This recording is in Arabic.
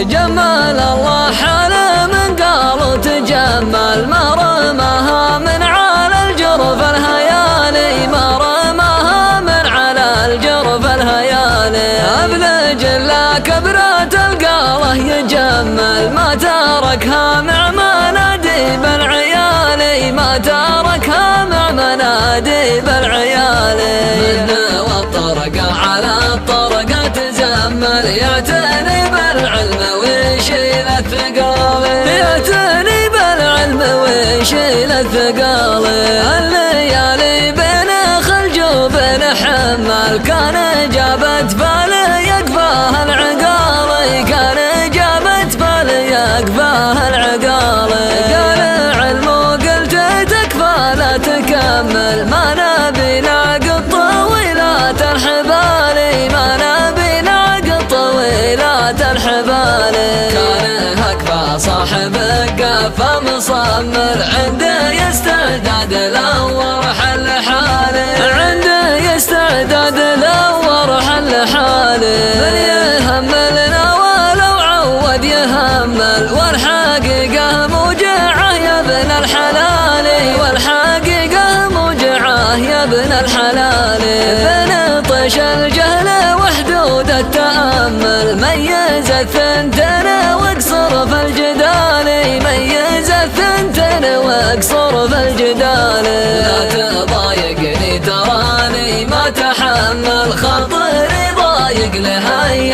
جمال الله حاله من قالوا تجمل، ما رماها من على الجرف الهيالي، ما رماها من على الجرف الهيالي. أبلج لا كبرت القاله يجمل، ما تركها مع مناديب العيالي، ما تركها مع مناديب العيالي. من والطرق على الطرق تزمل، يعتني بالعلم ويشيل الثقال، يعتني بالعلم ويشيل الثقال. الليالي بين خلج وبين حمل، كان جابت باله يقفاها العقال، كان جابت باله يقفاها العقال. قال علم وقلت تكفى لا تكمل، ما نبي نعقد طويلات الحبال، ما نبي نعقد طويلات الحبال. كان هكفى صاحب القفا مصمر، عنده يستعداد لو ورحل حاله، عنده يستعداد لو ورحل حاله. من يهملنا ولو عود يهمل، والحقيقة موجعه يا ابن الحلال، والحقيقة موجعه يا ابن الحلال. بنطش الجهل وحدود التأمل، ميز الثنتين واقصر في الجدال، ميز الثنتين واقصر في الجدال. لا تضايقني تراني ما تحمل، خاطري ضايق لهاي